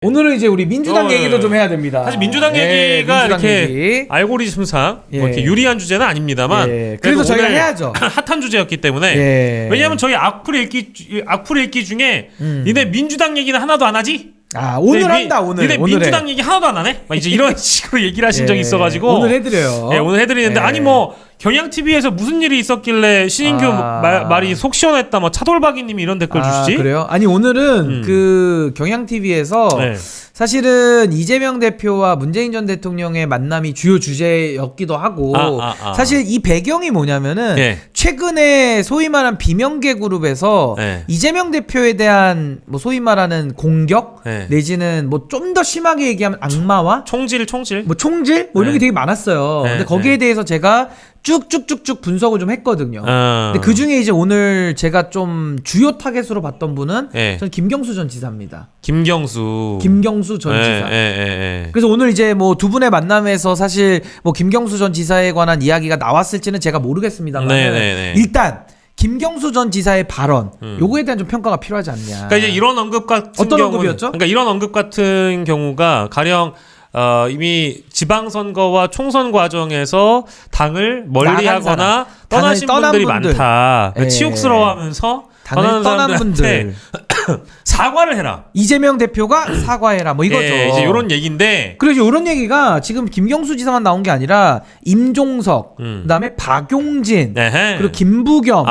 오늘은 이제 우리 민주당 얘기도 좀 해야 됩니다. 사실 민주당 얘기가 민주당 이렇게 얘기. 알고리즘상 뭐 이렇게 유리한 주제는 아닙니다만 그래도 저희가 해야죠. 핫한 주제였기 때문에 왜냐하면 저희 악플 읽기 중에 니네 민주당 얘기는 하나도 안 하지? 오늘 한다 오늘. 니네 민주당 얘기 하나도 안 하네? 막 이제 이런 식으로 얘기를 하신 적이 있어가지고 오늘 해드려요. 오늘 해드리는데 아니 뭐 경향TV에서 무슨 일이 있었길래 신인규 말이 속 시원했다 뭐 차돌박이님이 이런 댓글 주시지? 그래요? 아니 오늘은 그 경향TV에서 사실은 이재명 대표와 문재인 전 대통령의 만남이 주요 주제였기도 하고 사실 이 배경이 뭐냐면은 최근에 소위 말한 비명계 그룹에서 이재명 대표에 대한 뭐 소위 말하는 공격 내지는 뭐 좀 더 심하게 얘기하면 악마와 총질 뭐 총질 뭐 이런 게 되게 많았어요. 근데 거기에 대해서 제가 쭉쭉쭉쭉 분석을 좀 했거든요. 근데 그 중에 이제 오늘 제가 좀 주요 타겟으로 봤던 분은 저는 김경수 전 지사입니다. 김경수 전 지사. 그래서 오늘 이제 뭐 두 분의 만남에서 사실 뭐 김경수 전 지사에 관한 이야기가 나왔을지는 제가 모르겠습니다만 일단 김경수 전 지사의 발언 요거에 대한 좀 평가가 필요하지 않냐. 그러니까 이제 이런 언급 같은 어떤 경우는 언급이었죠? 그러니까 이런 언급 같은 경우가 가령 이미 지방선거와 총선 과정에서 당을 멀리하거나 떠나신 분들이 많다. 치욕스러워하면서 떠난 분들 사과를 해라. 이재명 대표가 사과해라. 뭐 이거죠. 이제 이런 얘기인데. 그래서 이런 얘기가 지금 김경수 지사만 나온 게 아니라 임종석, 그다음에 박용진, 그리고 김부겸.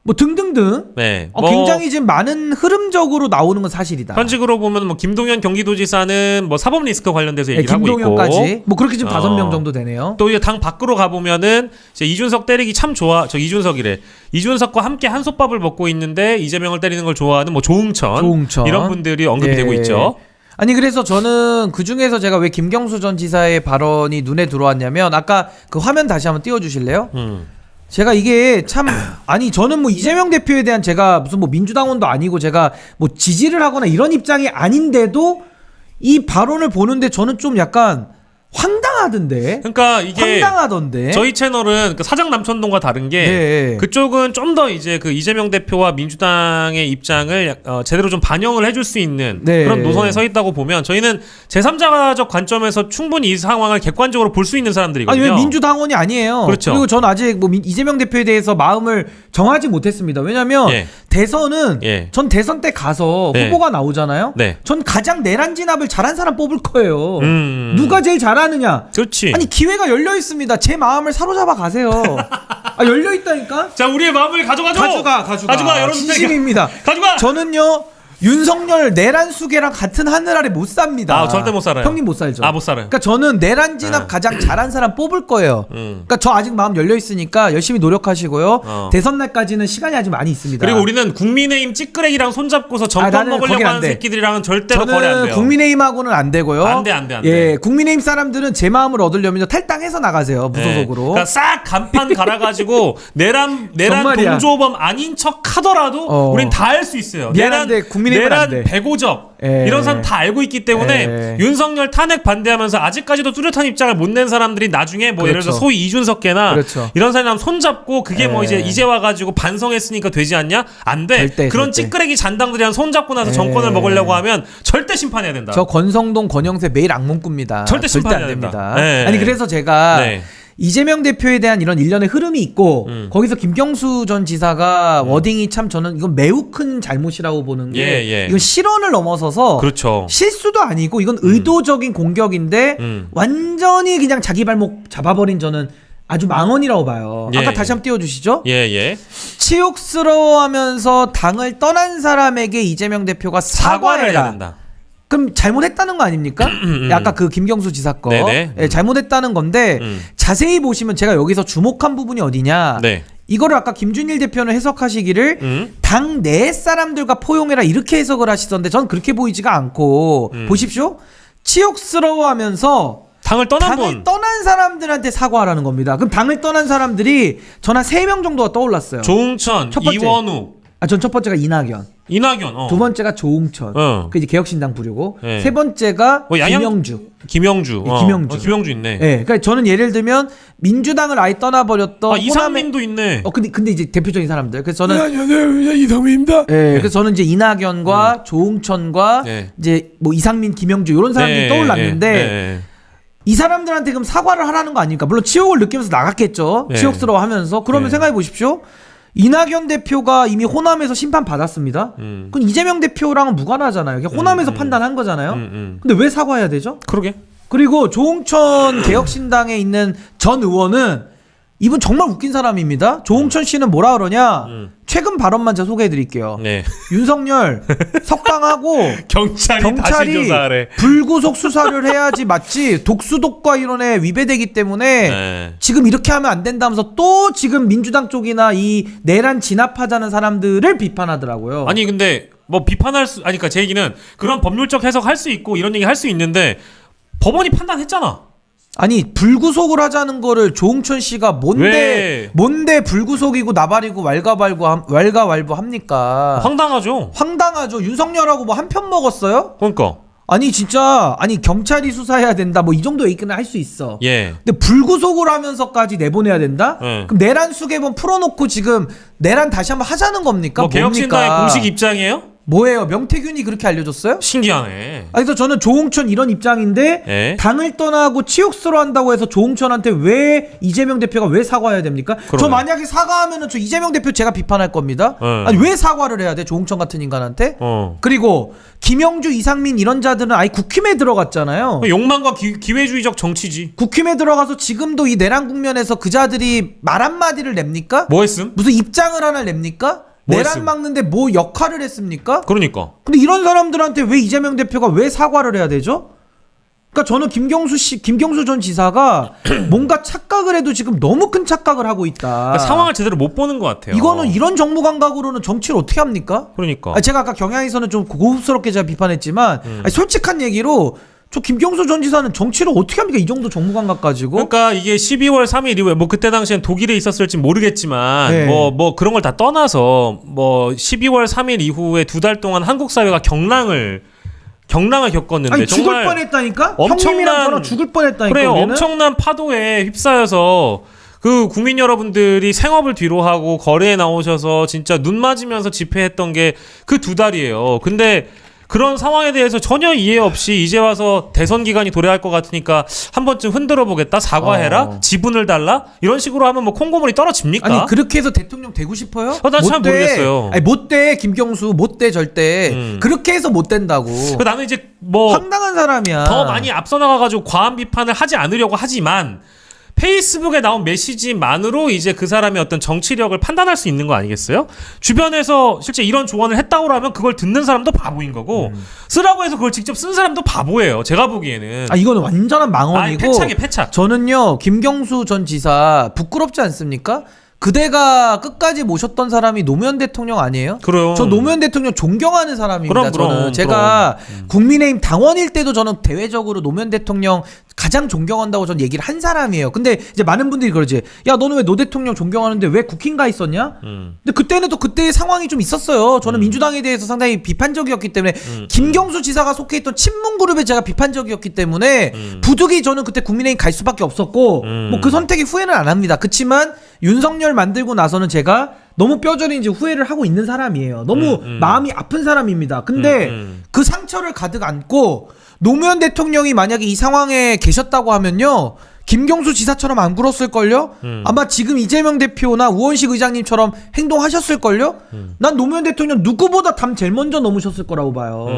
뭐 등등등. 굉장히 지금 많은 흐름적으로 나오는 건 사실이다. 현직으로 보면 뭐 김동연 경기도지사는 뭐 사법 리스크 관련돼서 얘기를 하고 있고. 김동연까지. 뭐 그렇게 지금 5명 정도 되네요. 또 이제 당 밖으로 가보면은 이제 이준석 때리기 참 좋아. 저 이준석이래. 이준석과 함께 한솥밥을 먹고 있는데 이재명을 때리는 걸 좋아하는 뭐 조응천. 이런 분들이 언급이 되고 있죠. 아니 그래서 저는 그 중에서 제가 왜 김경수 전 지사의 발언이 눈에 들어왔냐면 아까 그 화면 다시 한번 띄워주실래요? 제가 이게 참 아니 저는 뭐 이재명 대표에 대한 제가 무슨 뭐 민주당원도 아니고 제가 뭐 지지를 하거나 이런 입장이 아닌데도 이 발언을 보는데 저는 좀 약간 황당하던데. 그러니까 이게 황당하던데. 저희 채널은 그 사장 남천동과 다른 게 그쪽은 좀 더 이제 그 이재명 대표와 민주당의 입장을 제대로 좀 반영을 해줄 수 있는 그런 노선에 서 있다고 보면 저희는 제3자적 관점에서 충분히 이 상황을 객관적으로 볼 수 있는 사람들이거든요. 아니 왜 민주당원이 아니에요. 그렇죠. 그리고 전 아직 뭐 이재명 대표에 대해서 마음을 정하지 못했습니다. 왜냐면 대선은 전 대선 때 가서 후보가 나오잖아요. 전 가장 내란 진압을 잘한 사람 뽑을 거예요. 누가 제일 잘하느냐. 그렇지. 아니 기회가 열려 있습니다. 제 마음을 사로잡아 가세요. 열려 있다니까. 자 우리의 마음을 가져가죠. 가져가 여러분. 진심입니다. 가져가. 저는요. 윤석열 내란 수계랑 같은 하늘 아래 못 삽니다. 절대 못 살아요. 형님 못 살죠. 못 살아요. 그러니까 저는 내란 진압 가장 잘한 사람 뽑을 거예요. 그러니까 저 아직 마음 열려 있으니까 열심히 노력하시고요. 대선 날까지는 시간이 아직 많이 있습니다. 그리고 우리는 국민의힘 찌끄레기랑 손잡고서 정권 먹으려고 하는 새끼들이랑은 절대로 거래 안 돼요. 국민의힘하고는 안 되고요. 안 돼. 국민의힘 사람들은 제 마음을 얻으려면 탈당해서 나가세요. 무소속으로. 그러니까 싹 간판 갈아가지고 내란 동조범 아닌 척 하더라도 우린 다 알 수 있어요. 미안한데 내란 배고적 이런 사람 다 알고 있기 때문에 윤석열 탄핵 반대하면서 아직까지도 뚜렷한 입장을 못 낸 사람들이 나중에 뭐 예를 들어서 소위 이준석계나 이런 사람 손잡고 그게 뭐 이제 와가지고 반성했으니까 되지 않냐? 안 돼. 그런 찌끄레기 잔당들이랑 손잡고 나서 정권을 먹으려고 하면 절대 심판해야 된다. 저 권성동 권영세 매일 악몽 꿉니다. 절대 심판해야 안 됩니다. 된다. 아니 그래서 제가 이재명 대표에 대한 이런 일련의 흐름이 있고 거기서 김경수 전 지사가 워딩이 참 저는 이건 매우 큰 잘못이라고 보는 게 이건 실언을 넘어서서 실수도 아니고 이건 의도적인 공격인데 완전히 그냥 자기 발목 잡아버린 저는 아주 망언이라고 봐요. 아까 다시 한번 띄워주시죠. 치욕스러워하면서 당을 떠난 사람에게 이재명 대표가 사과를 해야 된다. 그럼 잘못했다는 거 아닙니까? 아까 그 김경수 지사 거 잘못했다는 건데 자세히 보시면 제가 여기서 주목한 부분이 어디냐 이거를 아까 김준일 대표는 해석하시기를 당 내 사람들과 포용해라 이렇게 해석을 하시던데 전 그렇게 보이지가 않고 보십시오. 치욕스러워하면서 당을 떠난 사람들한테 사과하라는 겁니다. 그럼 당을 떠난 사람들이 전 한 3명 정도가 떠올랐어요. 조응천, 이원욱. 전 첫 번째가 이낙연. 이낙연. 두 번째가 조응천. 그 이제 개혁신당 부류고. 네. 세 번째가 김영주. 김영주. 김영주 있네. 네. 그러니까 저는 예를 들면 민주당을 아예 떠나버렸던 이상민도 있네. 근데 이제 대표적인 사람들. 그래서 저는 안녕하세요. 이상민입니다. 네. 그래서 저는 이제 이낙연과 조응천과 이제 뭐 이상민, 김영주 이런 사람들이 떠올랐는데 이 사람들한테 그럼 사과를 하라는 거 아닙니까? 물론 치욕을 느끼면서 나갔겠죠. 치욕스러워하면서. 그러면 생각해 보십시오. 이낙연 대표가 이미 호남에서 심판 받았습니다. 그럼 이재명 대표랑은 무관하잖아요. 호남에서 판단한 거잖아요. 근데 왜 사과해야 되죠? 그러게. 그리고 조홍천 개혁신당에 있는 전 의원은 이분 정말 웃긴 사람입니다. 조홍천 씨는 뭐라 그러냐? 최근 발언만 제가 소개해 드릴게요. 네. 윤석열 석방하고 경찰이 다시 조사하래. 불구속 수사를 해야지 맞지. 독수독과 이론에 위배되기 때문에 지금 이렇게 하면 안 된다면서 또 지금 민주당 쪽이나 이 내란 진압하자는 사람들을 비판하더라고요. 아니 근데 뭐 그러니까 제 얘기는 그런 법률적 해석할 수 있고 이런 얘기 할 수 있는데 법원이 판단했잖아. 아니 불구속을 하자는 거를 조홍천 씨가 뭔데 불구속이고 나발이고 왈가왈부 합니까? 황당하죠. 윤석열하고 뭐 한 편 먹었어요? 그러니까. 아니 진짜 경찰이 수사해야 된다 뭐 이 정도 얘기는 할 수 있어. 근데 불구속을 하면서까지 내보내야 된다? 그럼 내란 수개본 풀어놓고 지금 내란 다시 한번 하자는 겁니까? 뭐 개혁신당의 공식 입장이에요? 뭐예요? 명태균이 그렇게 알려줬어요? 신기하네. 그래서 저는 조홍천 이런 입장인데 당을 떠나고 치욕스러워한다고 해서 조홍천한테 왜 이재명 대표가 왜 사과해야 됩니까? 그러네. 저 만약에 사과하면은 저 이재명 대표 제가 비판할 겁니다. 아니 왜 사과를 해야 돼? 조홍천 같은 인간한테? 그리고 김영주, 이상민 이런 자들은 아예 국힘에 들어갔잖아요. 욕망과 기회주의적 정치지. 국힘에 들어가서 지금도 이 내란 국면에서 그 자들이 말 한마디를 냅니까? 뭐 했음? 무슨 입장을 하나 냅니까? 내란 막는데 뭐 역할을 했습니까? 그러니까. 근데 이런 사람들한테 왜 이재명 대표가 왜 사과를 해야 되죠? 그러니까 저는 김경수 전 지사가 뭔가 착각을 해도 지금 너무 큰 착각을 하고 있다. 그러니까 상황을 제대로 못 보는 것 같아요. 이거는 이런 정무 감각으로는 정치를 어떻게 합니까? 그러니까. 제가 아까 경향에서는 좀 고급스럽게 제가 비판했지만 솔직한 얘기로 저 김경수 전 지사는 정치를 어떻게 합니까? 이 정도 정무 감각 가지고. 그러니까 이게 12월 3일 이후에 뭐 그때 당시엔 독일에 있었을지 모르겠지만 뭐 그런 걸 다 떠나서 뭐 12월 3일 이후에 2달 동안 한국 사회가 경랑을 겪었는데 아니, 죽을 정말 뻔했다니까? 형님이랑 저랑 죽을 뻔했다니까. 그래요. 우리는? 엄청난 파도에 휩싸여서 그 국민 여러분들이 생업을 뒤로하고 거리에 나오셔서 진짜 눈 맞으면서 집회했던 게 그 2달이에요. 근데 그런 상황에 대해서 전혀 이해 없이 이제 와서 대선 기간이 도래할 것 같으니까 한 번쯤 흔들어 보겠다, 사과해라, 지분을 달라 이런 식으로 하면 뭐 콩고물이 떨어집니까? 아니 그렇게 해서 대통령 되고 싶어요? 나 참 모르겠어요. 아니 못 돼. 김경수 못 돼 절대. 그렇게 해서 못 된다고. 나는 이제 뭐 황당한 사람이야. 더 많이 앞서 나가가지고 과한 비판을 하지 않으려고 하지만 페이스북에 나온 메시지만으로 이제 그 사람의 어떤 정치력을 판단할 수 있는 거 아니겠어요? 주변에서 실제 이런 조언을 했다고 하면 그걸 듣는 사람도 바보인 거고 쓰라고 해서 그걸 직접 쓴 사람도 바보예요. 제가 보기에는. 이거는 완전한 망언이고. 패착. 저는요 김경수 전 지사 부끄럽지 않습니까? 그대가 끝까지 모셨던 사람이 노무현 대통령 아니에요? 그래요. 저 노무현 대통령 존경하는 사람입니다. 저는 제가 국민의힘 당원일 때도 저는 대외적으로 노무현 대통령 가장 존경한다고 전 얘기를 한 사람이에요. 근데 이제 많은 분들이 그러지. 야 너는 왜 노 대통령 존경하는데 왜 국힘 가 있었냐? 근데 그때는 또 그때의 상황이 좀 있었어요. 저는 민주당에 대해서 상당히 비판적이었기 때문에 김경수 지사가 속해 있던 친문그룹에 제가 비판적이었기 때문에 부득이 저는 그때 국민의힘 갈 수밖에 없었고 뭐 그 선택이 후회는 안 합니다. 그치만 윤석열 만들고 나서는 제가 너무 뼈저린 이제 후회를 하고 있는 사람이에요. 너무 마음이 아픈 사람입니다. 근데 그 상처를 가득 안고 노무현 대통령이 만약에 이 상황에 계셨다고 하면요 김경수 지사처럼 안 굴었을걸요? 아마 지금 이재명 대표나 우원식 의장님처럼 행동하셨을걸요? 난 노무현 대통령 누구보다 담 제일 먼저 넘으셨을 거라고 봐요.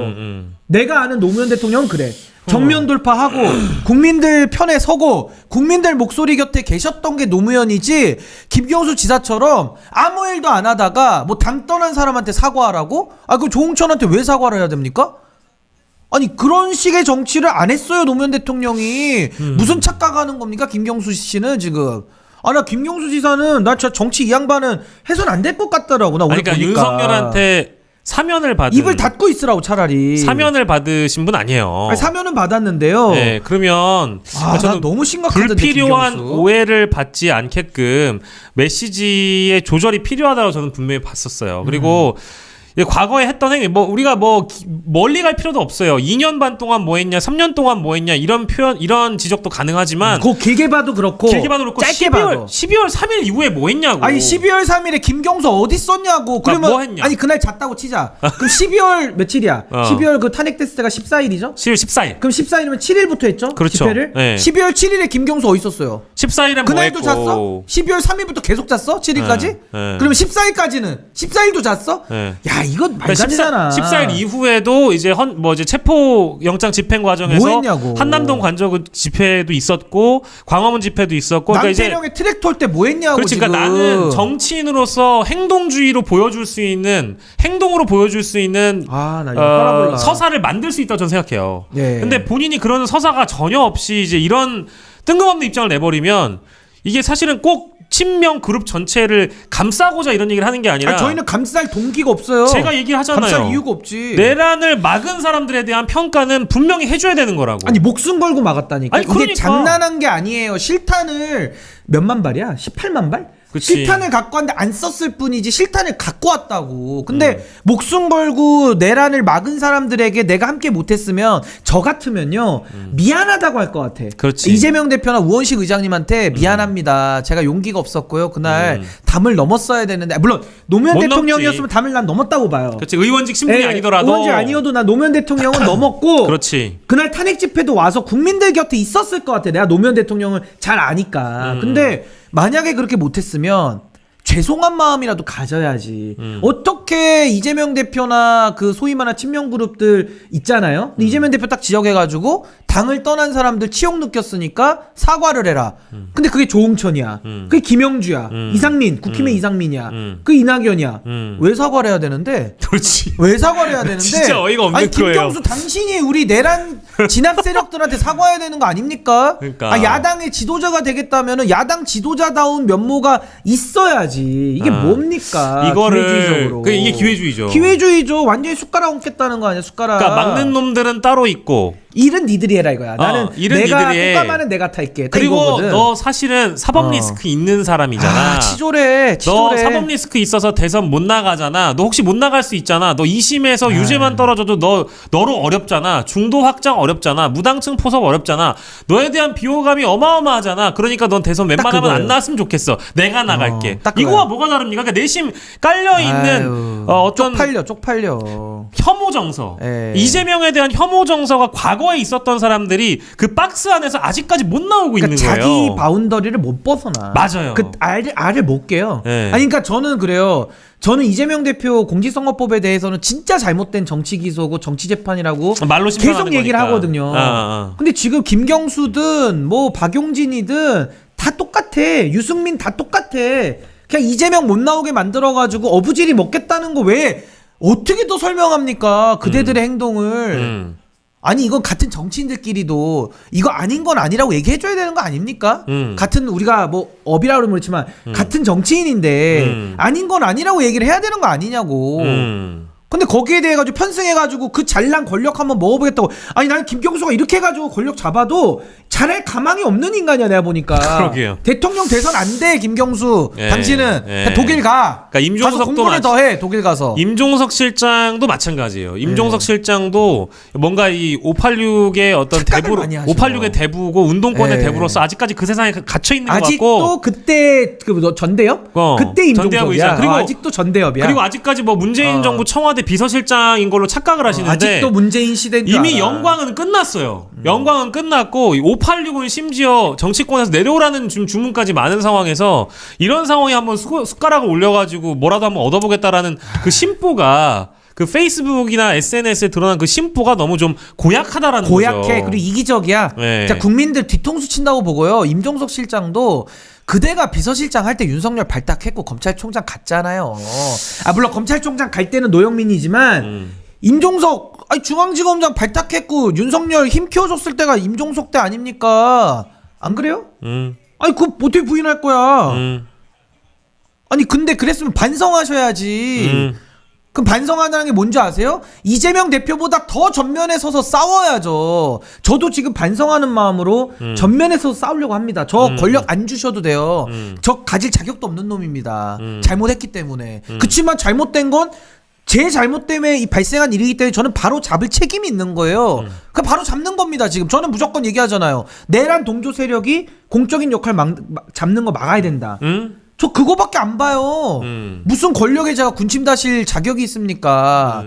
내가 아는 노무현 대통령은 그래. 정면 돌파하고 국민들 편에 서고 국민들 목소리 곁에 계셨던 게 노무현이지 김경수 지사처럼 아무 일도 안 하다가 뭐 당 떠난 사람한테 사과하라고? 그 조홍천한테 왜 사과를 해야 됩니까? 아니 그런 식의 정치를 안 했어요 노무현 대통령이. 무슨 착각하는 겁니까 김경수 씨는 지금. 나 김경수 지사는 나 진짜 정치 이 양반은 해선 안 될 것 같더라고. 나 오늘 그러니까 보니까. 윤석열한테 사면을 받은 입을 닫고 있으라고 차라리. 사면을 받으신 분 아니에요. 사면은 받았는데요. 네, 그러면 저는 너무 심각한데 불필요한 김경수. 오해를 받지 않게끔 메시지의 조절이 필요하다고 저는 분명히 봤었어요. 그리고 과거에 했던 행위 뭐 우리가 멀리 갈 필요도 없어요. 2년 반 동안 뭐 했냐, 3년 동안 뭐 했냐 이런 표현 이런 지적도 가능하지만 그 길게 봐도 그렇고 짧게 봐도 12월 3일 이후에 뭐 했냐고. 아니 12월 3일에 김경수 어디 있었냐고. 그러면 뭐 했냐? 아니 그날 잤다고 치자. 그럼 12월 며칠이야? 12월 그 탄핵됐을 때가 14일이죠? 12월 14일. 그럼 14일이면 7일부터 했죠? 그렇죠. 집회를? 네. 12월 7일에 김경수 어디 있었어요? 14일에 그날도 뭐 했고. 잤어? 12월 3일부터 계속 잤어? 7일까지? 네. 그러면 14일까지는 14일도 잤어? 네. 야 이건 말도 안 되잖아. 14일 이후에도 이제 이제 체포 영장 집행 과정에서 뭐 했냐고. 한남동 관저 집회도 있었고 광화문 집회도 있었고. 남태령의 트랙 털 때 뭐 했냐고. 그렇지. 지금. 그러니까 나는 정치인으로서 행동주의로 보여줄 수 있는 행동으로 보여줄 수 있는 서사를 만들 수 있다고 저는 생각해요. 예. 근데 본인이 그런 서사가 전혀 없이 이제 이런 뜬금없는 입장을 내버리면 이게 사실은 꼭 친명 그룹 전체를 감싸고자 이런 얘기를 하는 게 아니라 저희는 감쌀 동기가 없어요. 제가 얘기를 하잖아요. 감쌀 이유가 없지. 내란을 막은 사람들에 대한 평가는 분명히 해줘야 되는 거라고. 아니 목숨 걸고 막았다니까. 아니, 그러니까. 이게 장난한 게 아니에요. 실탄을 몇만 발이야? 18만 발? 그치. 실탄을 갖고 왔는데 안 썼을 뿐이지 실탄을 갖고 왔다고. 근데 목숨 걸고 내란을 막은 사람들에게 내가 함께 못했으면 저 같으면요 미안하다고 할 것 같아. 그렇지. 이재명 대표나 우원식 의장님한테 미안합니다. 제가 용기가 없었고요. 그날 담을 넘었어야 되는데 물론 노무현 대통령이었으면 담을 난 넘었다고 봐요. 그렇지. 의원직 신분이 아니더라도. 의원직 아니어도 난 노무현 대통령은 넘었고. 그렇지. 그날 탄핵 집회도 와서 국민들 곁에 있었을 것 같아. 내가 노무현 대통령을 잘 아니까. 근데 만약에 그렇게 못했으면 죄송한 마음이라도 가져야지. 어떻게 이재명 대표나 그 소위 말하는 친명 그룹들 있잖아요. 근데 이재명 대표 딱 지적해가지고 당을 떠난 사람들 치욕 느꼈으니까 사과를 해라. 근데 그게 조홍천이야. 그게 김영주야. 이상민, 국힘의 이상민이야. 그 이낙연이야. 왜 사과를 해야 되는데? 그렇지. 왜 사과를 해야 되는데? 진짜 어이가 없는 아니, 거예요. 김경수 당신이 우리 내란 진압 세력들한테 사과해야 되는 거 아닙니까? 그러니까. 야당의 지도자가 되겠다면은 야당 지도자다운 면모가 있어야지. 이게 뭡니까? 이거를 이게 기회주의죠. 기회주의죠. 완전히 숟가락 얹겠다는 거 아니야? 숟가락. 그러니까 막는 놈들은 따로 있고 일은 니들이 해라 이거야. 나는 내가 꽃가마는 내가 탈게. 그리고 이거거든. 너 사실은 사법 리스크 있는 사람이잖아. 치졸해. 너 사법 리스크 있어서 대선 못 나가잖아. 너 혹시 못 나갈 수 있잖아. 너 2심에서 유죄만 떨어져도 너로 어렵잖아. 중도 확장 어렵잖아. 무당층 포섭 어렵잖아. 너에 대한 비호감이 어마어마하잖아. 그러니까 넌 대선 웬만하면 안 나왔으면 좋겠어. 내가 나갈게. 이거와 뭐가 다릅니까? 그러니까 내심 깔려 있는 어떤 쪽팔려. 혐오 정서. 이재명에 대한 혐오 정서가 과거에 있었던 사람들이 그 박스 안에서 아직까지 못 나오고 있는 거예요. 자기 바운더리를 못 벗어나. 맞아요. 그 알을 못 깨요. 네. 아니 그러니까 저는 그래요. 저는 이재명 대표 공직선거법에 대해서는 진짜 잘못된 정치 기소고 정치 재판이라고 말로 계속 얘기를 하거든요. 근데 지금 김경수든 뭐 박용진이든 다 똑같아. 유승민 다 똑같아. 그냥 이재명 못 나오게 만들어가지고 어부지리 먹겠다는 거 왜 어떻게 더 설명합니까? 그대들의 행동을. 아니 이건 같은 정치인들끼리도 이거 아닌 건 아니라고 얘기해줘야 되는 거 아닙니까? 같은 우리가 뭐 업이라고 그러면 그렇지만 같은 정치인인데 아닌 건 아니라고 얘기를 해야 되는 거 아니냐고. 근데 거기에 대해 가지고 편승해가지고 그 잘난 권력 한번 먹어보겠다고. 아니 나는 김경수가 이렇게 해가지고 권력 잡아도 잘할 가망이 없는 인간이야 내가 보니까. 그러게요. 대통령 대선 안 돼 김경수. 당신은 그냥 독일 가. 그러니까 임종석도 가서 공부를 더 해. 독일 가서. 임종석 실장도 마찬가지예요. 임종석 실장도 뭔가 이 586의 어떤 대부 586의 대부고 운동권의 대부로서 아직까지 그 세상에 갇혀 있는 것 같고. 아직도 그때 그 전대협? 그때 임종석이야. 그리고 아직도 전대협이야. 그리고 아직까지 뭐 문재인 정부 청와대 비서실장인 걸로 착각을 하시는데 아직도 문재인 시대인 줄 이미 알아. 영광은 끝났어요. 영광은 끝났고 586은 심지어 정치권에서 내려오라는 주문까지 많은 상황에서 이런 상황에 한번 숟가락을 올려가지고 뭐라도 한번 얻어보겠다라는 그 심보가 그 페이스북이나 SNS에 드러난 그 심보가 너무 좀 고약하다라는 거죠. 고약해. 그리고 이기적이야. 네. 자, 국민들 뒤통수 친다고 보고요. 임종석 실장도 그대가 비서실장 할 때 윤석열 발탁했고 검찰총장 갔잖아요. 물론 검찰총장 갈 때는 노영민이지만 임종석 중앙지검장 발탁했고 윤석열 힘 키워줬을 때가 임종석 때 아닙니까? 안 그래요? 아니 그거 어떻게 부인할 거야? 아니 근데 그랬으면 반성하셔야지. 그럼 반성하는 게 뭔지 아세요? 이재명 대표보다 더 전면에 서서 싸워야죠. 저도 지금 반성하는 마음으로 전면에 서서 싸우려고 합니다. 저 권력 안 주셔도 돼요. 저 가질 자격도 없는 놈입니다. 잘못했기 때문에. 그치만 잘못된 건 제 잘못 때문에 이 발생한 일이기 때문에 저는 바로 잡을 책임이 있는 거예요. 그 바로 잡는 겁니다. 지금 저는 무조건 얘기하잖아요. 내란 동조 세력이 공적인 역할 잡는 거 막아야 된다. 저 그거밖에 안 봐요. 무슨 권력에 제가 군침다실 자격이 있습니까?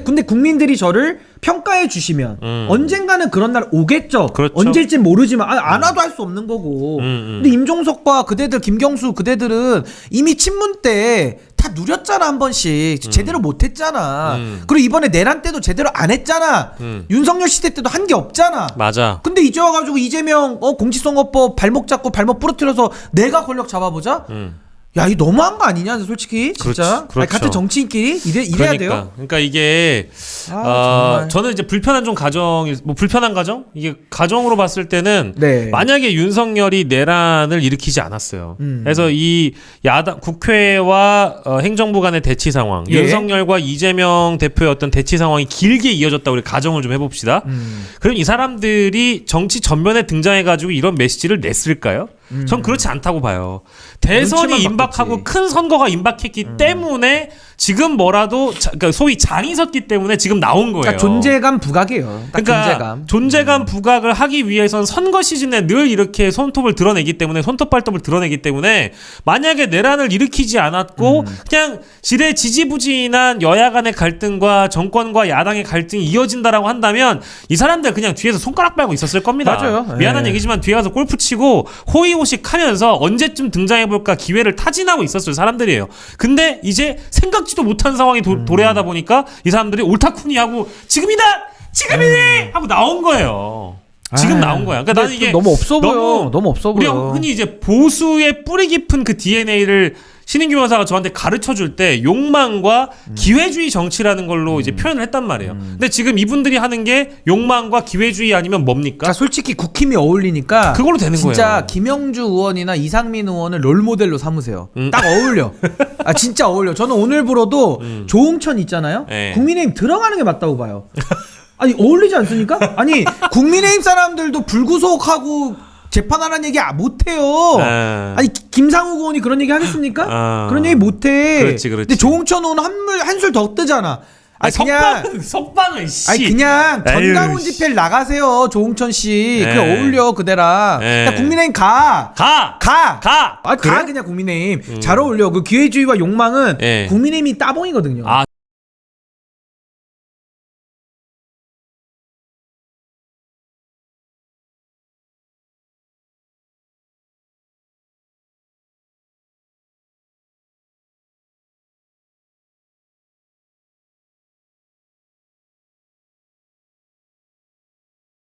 근데 국민들이 저를 평가해 주시면 언젠가는 그런 날 오겠죠. 그렇죠. 언제일지 모르지만 안 와도 할 수 없는 거고. 근데 임종석과 그대들, 김경수 그대들은 이미 친문 때 다 누렸잖아, 한 번씩. 제대로 못 했잖아. 그리고 이번에 내란 때도 제대로 안 했잖아. 윤석열 시대 때도 한 게 없잖아. 맞아. 근데 이제 와가지고 이재명 공직선거법 발목 잡고 발목 부러뜨려서 내가 권력 잡아보자? 야, 이거 너무한 거 아니냐, 솔직히. 진짜. 그렇죠. 아니, 같은 정치인끼리 이래야 돼요. 그러니까 이게 저는 이제 불편한 좀 가정, 뭐 불편한 가정? 이게 가정으로 봤을 때는 네. 만약에 윤석열이 내란을 일으키지 않았어요. 그래서 이 야당 국회와 행정부 간의 대치 상황, 예. 윤석열과 이재명 대표의 어떤 대치 상황이 길게 이어졌다고 우리 가정을 좀 해봅시다. 그럼 이 사람들이 정치 전면에 등장해가지고 이런 메시지를 냈을까요? 전 그렇지 않다고 봐요. 대선이 임박하고 큰 선거가 임박했기 때문에 지금 뭐라도 그러니까 소위 장이 섰기 때문에 지금 나온 거예요. 그러니까 존재감 부각이에요. 딱 그러니까 존재감 부각을 하기 위해선 선거 시즌에 늘 이렇게 손톱을 드러내기 때문에 손톱발톱을 드러내기 때문에 만약에 내란을 일으키지 않았고 그냥 지레 지지부진한 여야 간의 갈등과 정권과 야당의 갈등이 이어진다라고 한다면 이 사람들 그냥 뒤에서 손가락 빨고 있었을 겁니다. 맞아요. 미안한 예. 얘기지만 뒤에 가서 골프 치고 호의호식하면서 언제쯤 등장해볼까 기회를 타진하고 있었을 사람들이에요. 근데 이제 생각지도 못한 상황이 도래하다 보니까 이 사람들이 옳다쿠니 하고 지금이다! 지금이니! 하고 나온 거예요. 지금 나온 거야. 그러니까 나는 이게 너무 없어 보여. 너무 없어 보여. 우리가 흔히 이제 보수의 뿌리 깊은 그 DNA를 신인규 변호사가 저한테 가르쳐 줄 때 욕망과 기회주의 정치라는 걸로 이제 표현을 했단 말이에요. 근데 지금 이분들이 하는 게 욕망과 기회주의 아니면 뭡니까? 자, 솔직히 국힘이 어울리니까 그걸로 되는 진짜 거예요. 김영주 의원이나 이상민 의원을 롤모델로 삼으세요. 딱 어울려. 아, 진짜 어울려. 저는 오늘부로도 조응천 있잖아요. 네. 국민의힘 들어가는 게 맞다고 봐요. 아니, 어울리지 않습니까? 아니, 국민의힘 사람들도 불구속하고 재판하라는 얘기 못해요. 아니, 김상욱 의원이 그런 얘기 하겠습니까? 그런 얘기 못해. 그렇지. 근데 조응천 의원은 한술 더 뜨잖아. 아니, 그냥 석방은 씨. 아니, 그냥 전강훈 집회를 나가세요, 조응천 씨. 그게 어울려, 그대랑. 그냥 국민의힘 가. 아, 그래? 가 그냥 국민의힘. 잘 어울려. 그 기회주의와 욕망은 국민의힘이 따봉이거든요.